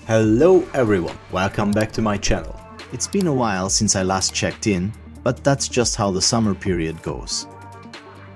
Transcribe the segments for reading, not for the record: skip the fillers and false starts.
Hello everyone, welcome back to my channel. It's been a while since I last checked in, but that's just how the summer period goes.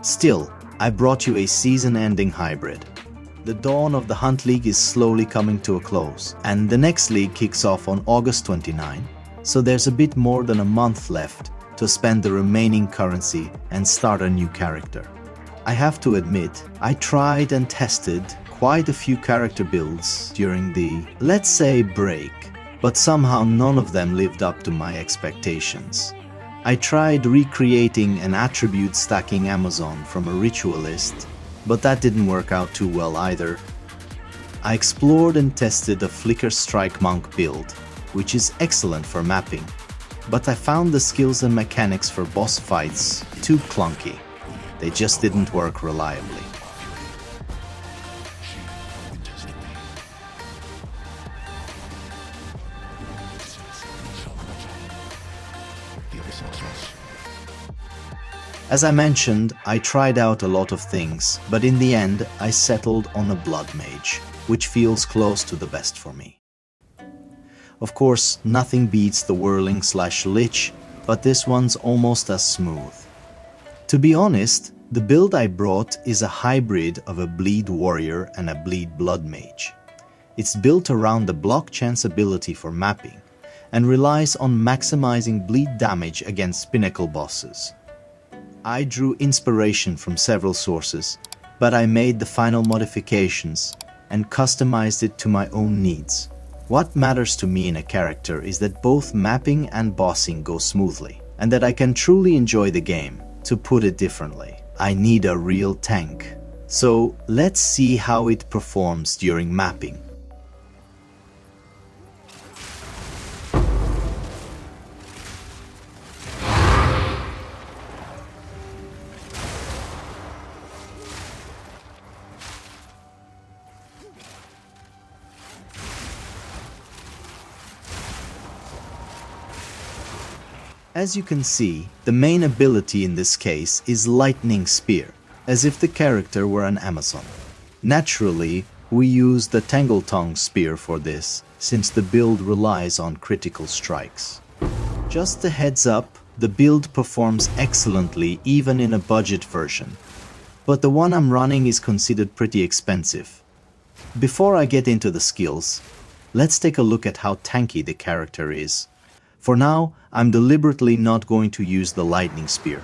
Still, I brought you a season-ending hybrid. The dawn of the Hunt League is slowly coming to a close, and the next league kicks off on August 29, so there's a bit more than a month left to spend the remaining currency and start a new character. I have to admit, I tried and tested quite a few character builds during the, let's say, break, but somehow none of them lived up to my expectations. I tried recreating an attribute stacking Amazon from a ritualist, but that didn't work out too well either. I explored and tested a Flicker Strike Monk build, which is excellent for mapping, but I found the skills and mechanics for boss fights too clunky. They just didn't work reliably. As I mentioned, I tried out a lot of things, but in the end I settled on a Blood Mage, which feels close to the best for me. Of course, nothing beats the Whirling/Lich, but this one's almost as smooth. To be honest, the build I brought is a hybrid of a Bleed Warrior and a Bleed Blood Mage. It's built around the block chance ability for mapping, and relies on maximizing bleed damage against pinnacle bosses. I drew inspiration from several sources, but I made the final modifications and customized it to my own needs. What matters to me in a character is that both mapping and bossing go smoothly, and that I can truly enjoy the game. To put it differently, I need a real tank. So let's see how it performs during mapping. As you can see, the main ability in this case is Lightning Spear, as if the character were an Amazon. Naturally, we use the Tangletongue Spear for this, since the build relies on critical strikes. Just a heads up, the build performs excellently even in a budget version, but the one I'm running is considered pretty expensive. Before I get into the skills, let's take a look at how tanky the character is. For now, I'm deliberately not going to use the Lightning Spear.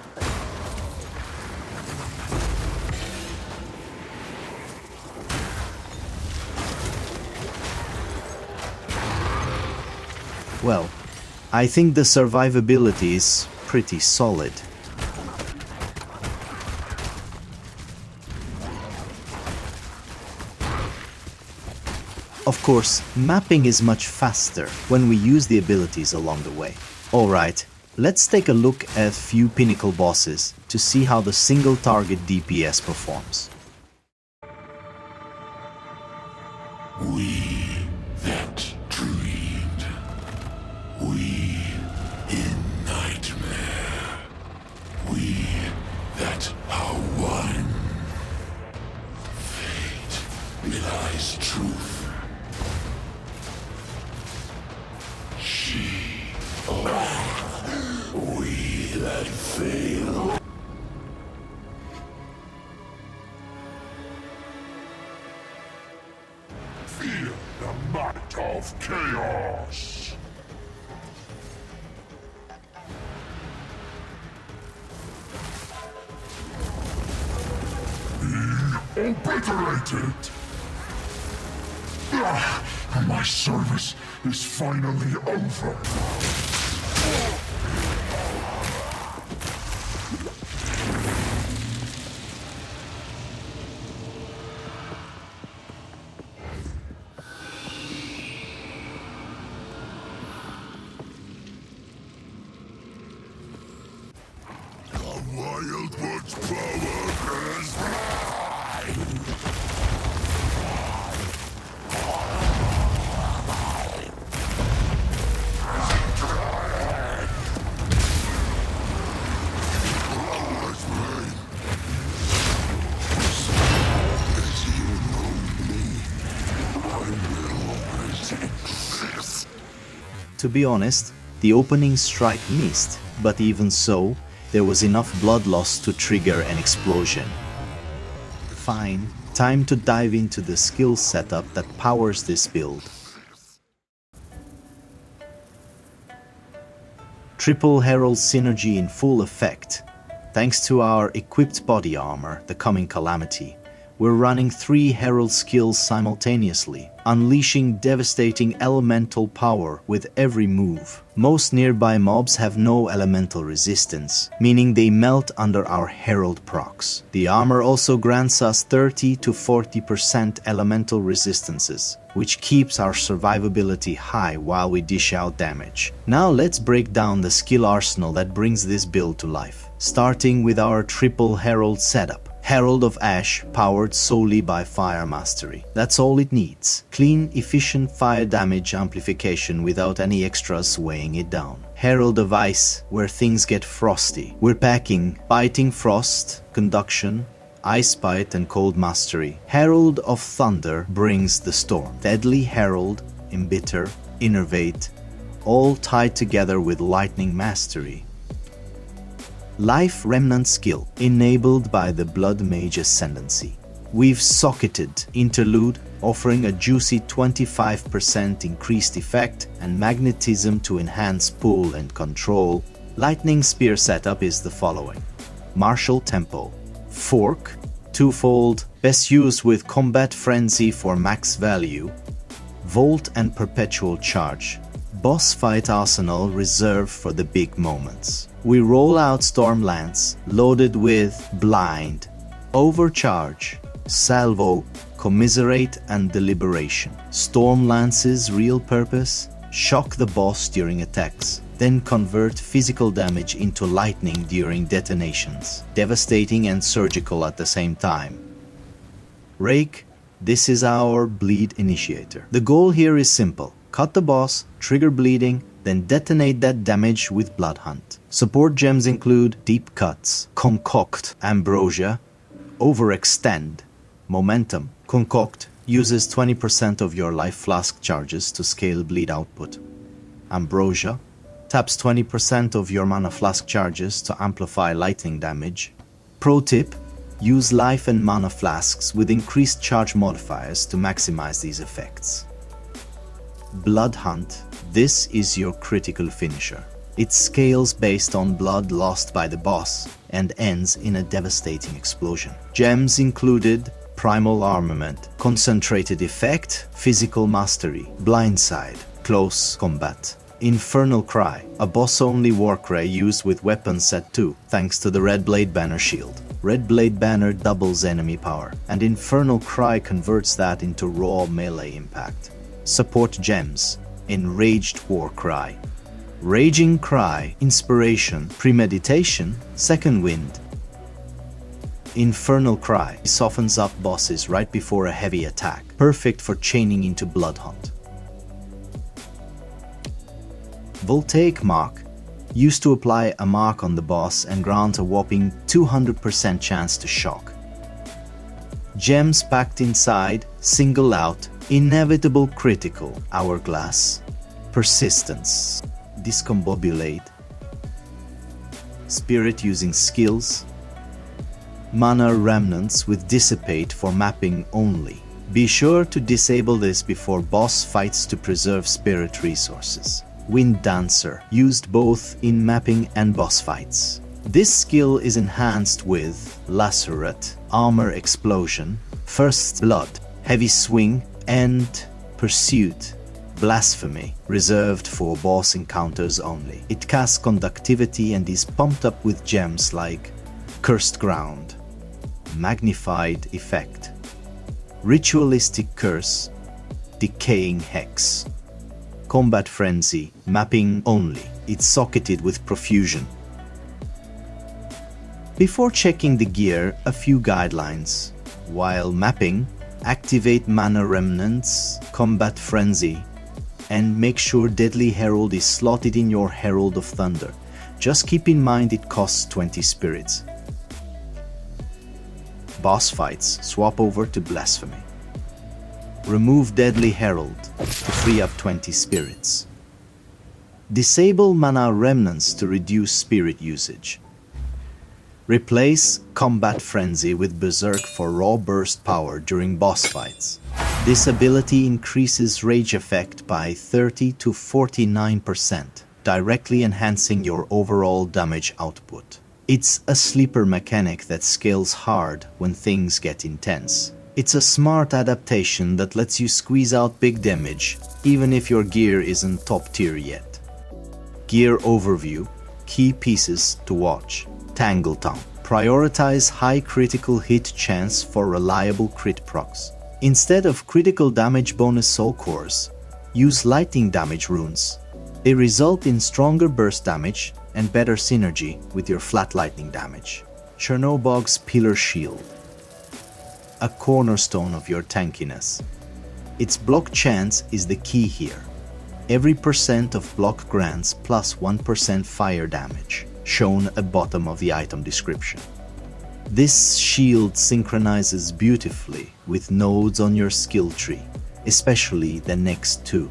Well, I think the survivability is pretty solid. Of course, mapping is much faster when we use the abilities along the way. Alright, let's take a look at a few pinnacle bosses to see how the single target DPS performs. We that dreamed, we in nightmare, we that are one. Fate belies truth. We that fail. Feel the might of chaos. Be obliterated. My service is finally over. Wildwood's power is mine! To be honest, the opening strike missed, but even so, there was enough blood loss to trigger an explosion. Fine, time to dive into the skill setup that powers this build. Triple Herald synergy in full effect. Thanks to our equipped body armor, the coming Calamity, we're running 3 Herald skills simultaneously, unleashing devastating elemental power with every move. Most nearby mobs have no elemental resistance, meaning they melt under our Herald procs. The armor also grants us 30 to 40% elemental resistances, which keeps our survivability high while we dish out damage. Now let's break down the skill arsenal that brings this build to life, starting with our triple Herald setup. Herald of Ash, powered solely by Fire Mastery. That's all it needs. Clean, efficient fire damage amplification without any extras weighing it down. Herald of Ice, where things get frosty. We're packing Biting Frost, Conduction, Ice Bite and Cold Mastery. Herald of Thunder brings the storm. Deadly Herald, Embitter, Innervate, all tied together with Lightning Mastery. Life Remnant skill, enabled by the Blood Mage Ascendancy. We've socketed Interlude, offering a juicy 25% increased effect and magnetism to enhance pull and control. Lightning Spear setup is the following. Martial Tempo. Fork, twofold, best used with Combat Frenzy for max value. Volt and Perpetual Charge. Boss fight arsenal reserved for the big moments. We roll out Storm Lance, loaded with Blind, Overcharge, Salvo, Commiserate and Deliberation. Storm Lance's real purpose? Shock the boss during attacks, then convert physical damage into lightning during detonations. Devastating and surgical at the same time. Rake, this is our bleed initiator. The goal here is simple. Cut the boss, trigger bleeding, then detonate that damage with Bloodhound. Support gems include Deep Cuts, Concoct, Ambrosia, Overextend, Momentum. Concoct uses 20% of your life flask charges to scale bleed output. Ambrosia taps 20% of your mana flask charges to amplify lightning damage. Pro tip, use life and mana flasks with increased charge modifiers to maximize these effects. Bloodhound, this is your critical finisher. It scales based on blood lost by the boss and ends in a devastating explosion. Gems included Primal Armament, Concentrated Effect, Physical Mastery, Blindside, Close Combat, Infernal Cry, a boss-only warcry used with weapon set 2 thanks to the Red Blade Banner shield. Red Blade Banner doubles enemy power, and Infernal Cry converts that into raw melee impact. Support gems, Enraged Warcry, Raging Cry, Inspiration, Premeditation, Second Wind. Infernal Cry softens up bosses right before a heavy attack, perfect for chaining into Bloodhound. Voltaic Mark, used to apply a mark on the boss and grant a whopping 200% chance to shock. Gems packed inside, single out, Inevitable Critical, Hourglass, Persistence, Discombobulate, Spirit using skills, Mana Remnants with Dissipate for mapping only. Be sure to disable this before boss fights to preserve spirit resources. Wind Dancer, used both in mapping and boss fights. This skill is enhanced with Lacerate, Armor Explosion, First Blood, Heavy Swing, and Pursuit, Blasphemy, reserved for boss encounters only. It casts conductivity and is pumped up with gems like Cursed Ground, Magnified Effect, Ritualistic Curse, Decaying Hex. Combat Frenzy, mapping only. It's socketed with Profusion. Before checking the gear, a few guidelines. While mapping, activate Mana Remnants, Combat Frenzy, and make sure Deadly Herald is slotted in your Herald of Thunder. Just keep in mind it costs 20 spirits. Boss fights, swap over to Blasphemy. Remove Deadly Herald to free up 20 spirits. Disable mana remnants to reduce spirit usage. Replace Combat Frenzy with Berserk for raw burst power during boss fights. This ability increases rage effect by 30 to 49%, directly enhancing your overall damage output. It's a sleeper mechanic that scales hard when things get intense. It's a smart adaptation that lets you squeeze out big damage, even if your gear isn't top tier yet. Gear overview, key pieces to watch. Tangletown. Prioritize high critical hit chance for reliable crit procs. Instead of critical damage bonus soul cores, use lightning damage runes. They result in stronger burst damage and better synergy with your flat lightning damage. Chernobog's Pillar Shield. A cornerstone of your tankiness. Its block chance is the key here. Every percent of block grants plus 1% fire damage, shown at bottom of the item description. This shield synchronizes beautifully with nodes on your skill tree, especially the next two.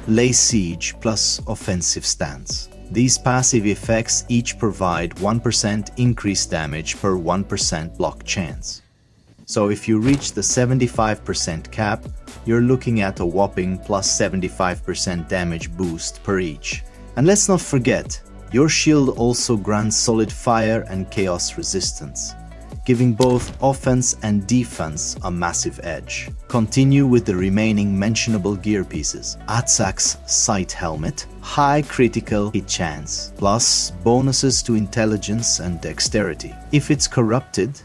Lay Siege plus Offensive Stance. These passive effects each provide 1% increased damage per 1% block chance. So if you reach the 75% cap, you're looking at a whopping plus 75% damage boost per each. And let's not forget, your shield also grants solid fire and chaos resistance, giving both offense and defense a massive edge. Continue with the remaining mentionable gear pieces. Atsak's Sight Helmet, high critical hit chance, plus bonuses to intelligence and dexterity. If it's corrupted,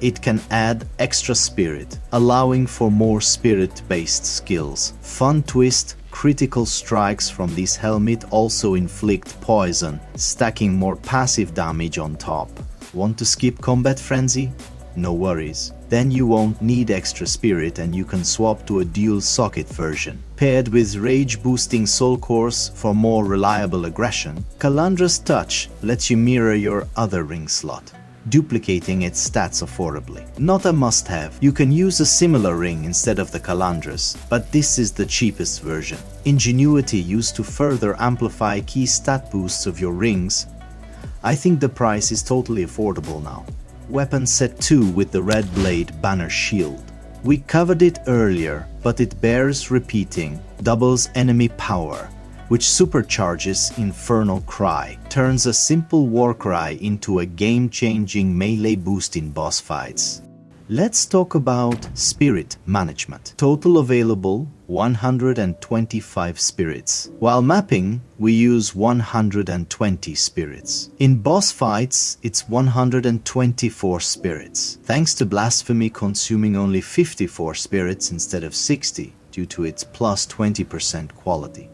it can add extra spirit, allowing for more spirit-based skills. Fun twist, critical strikes from this helmet also inflict poison, stacking more passive damage on top. Want to skip Combat Frenzy? No worries. Then you won't need extra spirit and you can swap to a dual socket version. Paired with rage-boosting soul cores for more reliable aggression, Kalandra's Touch lets you mirror your other ring slot, duplicating its stats affordably. Not a must-have, you can use a similar ring instead of the Kalandra's, but this is the cheapest version. Ingenuity used to further amplify key stat boosts of your rings. I think the price is totally affordable now. Weapon set 2 with the Red Blade Banner Shield. We covered it earlier, but it bears repeating. Doubles enemy power, which supercharges Infernal Cry, turns a simple war cry into a game-changing melee boost in boss fights. Let's talk about spirit management. Total available 125 spirits. While mapping, we use 120 spirits. In boss fights, it's 124 spirits, thanks to Blasphemy consuming only 54 spirits instead of 60 due to its plus 20% quality.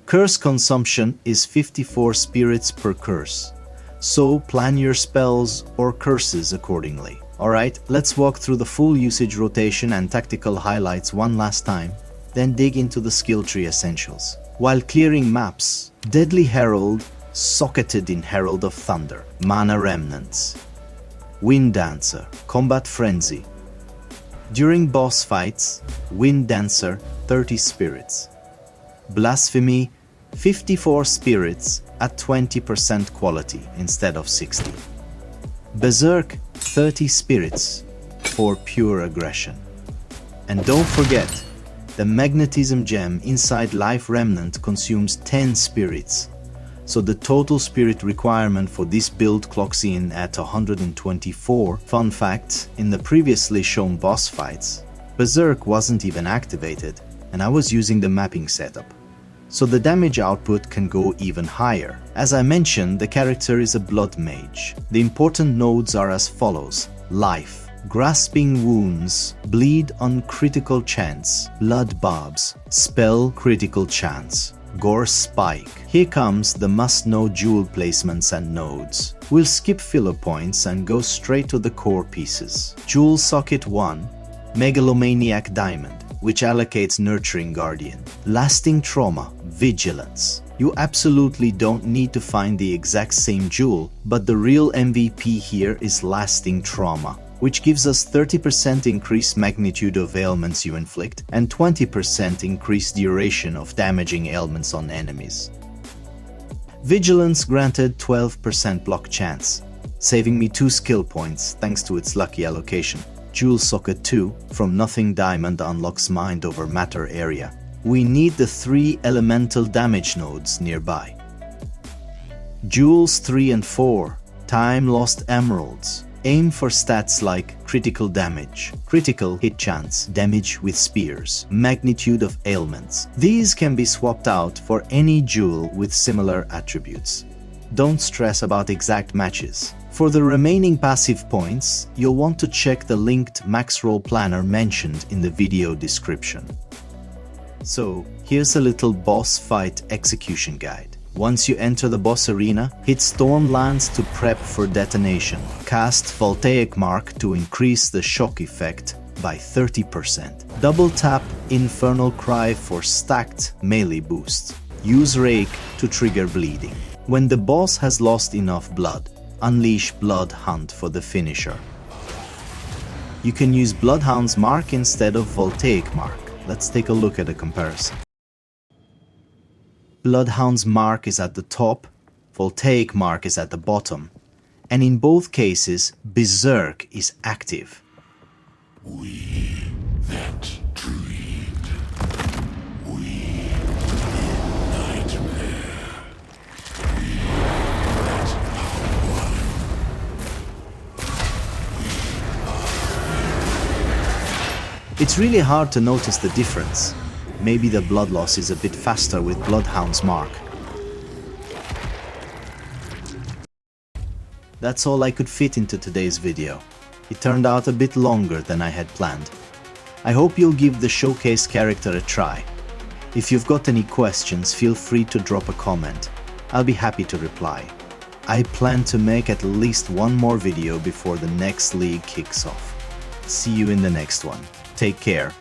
Curse consumption is 54 spirits per curse, so plan your spells or curses accordingly. Alright, let's walk through the full usage rotation and tactical highlights one last time, then dig into the skill tree essentials. While clearing maps, Deadly Herald socketed in Herald of Thunder, Mana Remnants, Wind Dancer, Combat Frenzy. During boss fights, Wind Dancer 30 spirits. Blasphemy 54 spirits at 20% quality instead of 60. Berserk 30 spirits for pure aggression. And don't forget, the Magnetism Gem inside Life Remnant consumes 10 spirits, so the total spirit requirement for this build clocks in at 124. Fun fact, in the previously shown boss fights, Berserk wasn't even activated, and I was using the mapping setup, so the damage output can go even higher. As I mentioned, the character is a blood mage. The important nodes are as follows: Life, Grasping Wounds, Bleed on critical chance, Blood Barbs, Spell critical chance, Gore Spike. Here comes the must-know jewel placements and nodes. We'll skip filler points and go straight to the core pieces. Jewel Socket 1, Megalomaniac Diamond, which allocates Nurturing Guardian. Lasting Trauma, Vigilance. You absolutely don't need to find the exact same jewel, but the real MVP here is Lasting Trauma. which gives us 30% increased magnitude of ailments you inflict and 20% increased duration of damaging ailments on enemies. Vigilance granted 12% block chance, saving me 2 skill points thanks to its lucky allocation. Jewel Socket 2 from Nothing Diamond unlocks Mind over Matter area. We need the 3 elemental damage nodes nearby. Jewels 3 and 4, Time Lost Emeralds. Aim for stats like critical damage, critical hit chance, damage with spears, magnitude of ailments. These can be swapped out for any jewel with similar attributes. Don't stress about exact matches. For the remaining passive points, you'll want to check the linked maxroll planner mentioned in the video description. So, here's a little boss fight execution guide. Once you enter the boss arena, hit Stormlands to prep for detonation. Cast Voltaic Mark to increase the shock effect by 30%. Double tap Infernal Cry for stacked melee boost. Use Rake to trigger bleeding. When the boss has lost enough blood, unleash Bloodhound for the finisher. You can use Bloodhound's Mark instead of Voltaic Mark. Let's take a look at a comparison. Bloodhound's Mark is at the top, Voltaic Mark is at the bottom, and in both cases, Berserk is active. We that dreamed. We nightmare. We that are one. It's really hard to notice the difference. Maybe the blood loss is a bit faster with Bloodhound's Mark. That's all I could fit into today's video. It turned out a bit longer than I had planned. I hope you'll give the showcase character a try. If you've got any questions, feel free to drop a comment. I'll be happy to reply. I plan to make at least one more video before the next league kicks off. See you in the next one. Take care.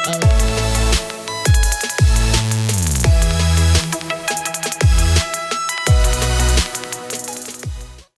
Oh.